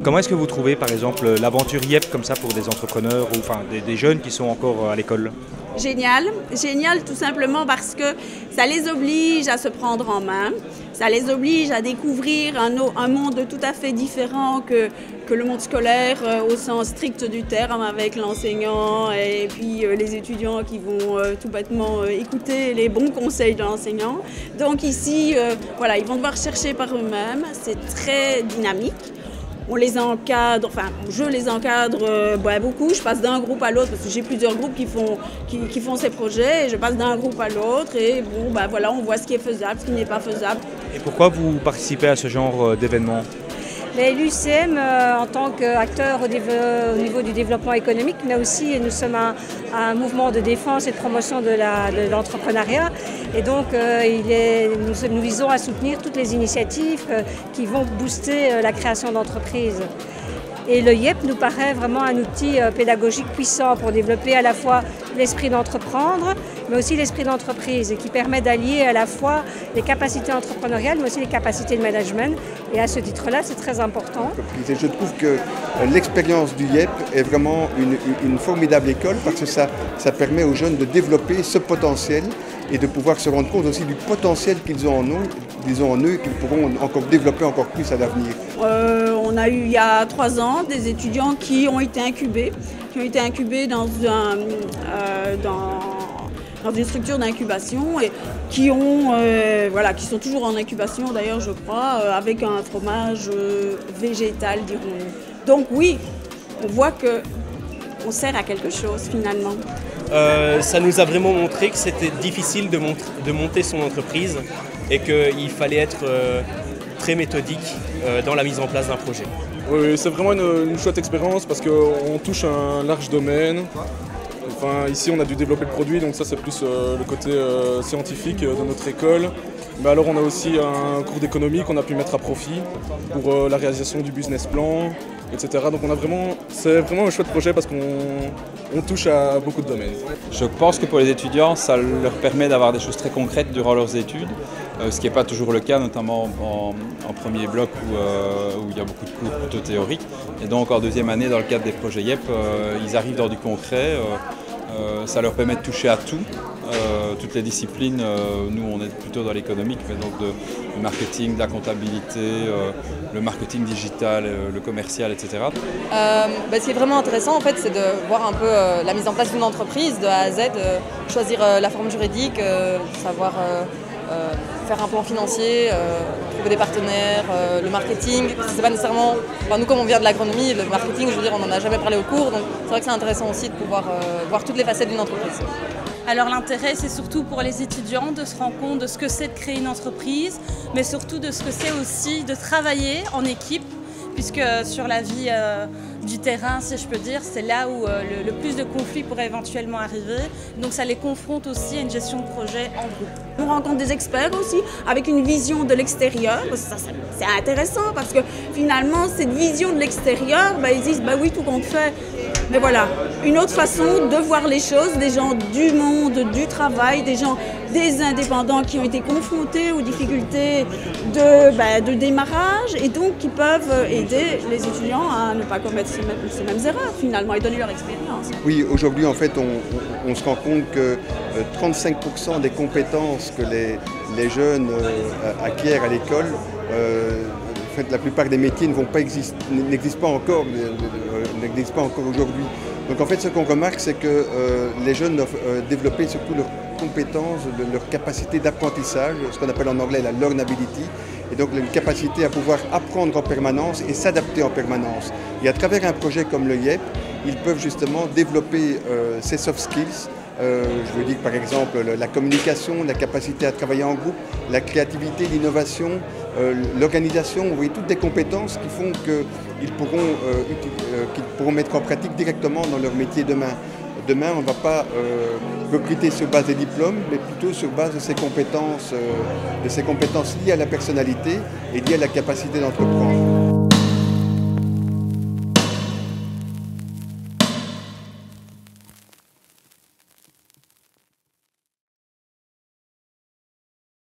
Comment est-ce que vous trouvez par exemple l'aventure YEP comme ça pour des entrepreneurs ou enfin des jeunes qui sont encore à l'école? Génial, génial tout simplement parce que ça les oblige à se prendre en main, ça les oblige à découvrir un monde tout à fait différent que le monde scolaire au sens strict du terme, avec l'enseignant et puis les étudiants qui vont tout bêtement écouter les bons conseils de l'enseignant. Donc ici, voilà, ils vont devoir chercher par eux-mêmes, c'est très dynamique. On les encadre, enfin je les encadre beaucoup, je passe d'un groupe à l'autre parce que j'ai plusieurs groupes qui font ces projets et je passe d'un groupe à l'autre et bon voilà, on voit ce qui est faisable, ce qui n'est pas faisable. Et pourquoi vous participez à ce genre d'événements? L'UCM, en tant qu'acteur au niveau du développement économique, mais aussi nous sommes un mouvement de défense et de promotion de l'entrepreneuriat. Et donc, nous visons à soutenir toutes les initiatives qui vont booster la création d'entreprises. Et le YEP nous paraît vraiment un outil pédagogique puissant pour développer à la fois l'esprit d'entreprendre, mais aussi l'esprit d'entreprise, et qui permet d'allier à la fois les capacités entrepreneuriales, mais aussi les capacités de management. Et à ce titre-là, c'est très important. Je trouve que l'expérience du YEP est vraiment une formidable école parce que ça permet aux jeunes de développer ce potentiel et de pouvoir se rendre compte aussi du potentiel qu'ils ont en eux et qu'ils pourront encore développer encore plus à l'avenir. On a eu il y a 3 ans des étudiants qui ont été incubés dans une structure d'incubation et qui sont toujours en incubation d'ailleurs je crois, avec un fromage végétal dirons-nous. Donc oui, on voit qu'on sert à quelque chose finalement. Ça nous a vraiment montré que c'était difficile de monter son entreprise et qu'il fallait être très méthodique dans la mise en place d'un projet. Oui, c'est vraiment une chouette expérience parce qu'on touche un large domaine. Enfin, ici, on a dû développer le produit, donc ça, c'est plus le côté scientifique de notre école. Mais alors, on a aussi un cours d'économie qu'on a pu mettre à profit pour la réalisation du business plan, etc. Donc, c'est vraiment un chouette projet parce qu'on touche à beaucoup de domaines. Je pense que pour les étudiants, ça leur permet d'avoir des choses très concrètes durant leurs études, ce qui n'est pas toujours le cas, notamment en premier bloc où il y a beaucoup de cours plutôt théoriques. Et donc en deuxième année, dans le cadre des projets YEP, ils arrivent dans du concret. Ça leur permet de toucher à tout, toutes les disciplines. Nous, on est plutôt dans l'économique, mais donc du marketing, de la comptabilité, le marketing digital, le commercial, etc. Ce qui est vraiment intéressant, en fait, c'est de voir un peu la mise en place d'une entreprise de A à Z, choisir la forme juridique, savoir faire un plan financier, trouver des partenaires, le marketing. C'est pas nécessairement, nous comme on vient de l'agronomie, le marketing, je veux dire, on n'en a jamais parlé au cours, donc c'est vrai que c'est intéressant aussi de pouvoir voir toutes les facettes d'une entreprise. Alors l'intérêt, c'est surtout pour les étudiants de se rendre compte de ce que c'est de créer une entreprise, mais surtout de ce que c'est aussi de travailler en équipe, puisque sur la vie du terrain, si je peux dire, c'est là où le plus de conflits pourraient éventuellement arriver. Donc ça les confronte aussi à une gestion de projet en groupe. On rencontre des experts aussi, avec une vision de l'extérieur. C'est intéressant parce que finalement, cette vision de l'extérieur, ils disent oui, tout compte fait. Mais voilà, une autre façon de voir les choses, des gens du monde, du travail, des indépendants qui ont été confrontés aux difficultés de démarrage et donc qui peuvent aider les étudiants à ne pas commettre ces mêmes erreurs finalement et donner leur expérience. Oui, aujourd'hui en fait on se rend compte que 35% des compétences que les jeunes acquièrent à l'école, en fait, la plupart des métiers n'existent pas encore aujourd'hui. Donc en fait ce qu'on remarque c'est que les jeunes doivent développer surtout leurs compétences, leur capacité d'apprentissage, ce qu'on appelle en anglais la learnability, et donc une capacité à pouvoir apprendre en permanence et s'adapter en permanence. Et à travers un projet comme le YEP, ils peuvent justement développer ces soft skills. Je veux dire par exemple la communication, la capacité à travailler en groupe, la créativité, l'innovation, l'organisation, vous voyez toutes des compétences qui font qu'ils pourront mettre en pratique directement dans leur métier demain. Demain, on ne va pas recruter sur base des diplômes, mais plutôt sur base de ces compétences liées à la personnalité et liées à la capacité d'entreprendre.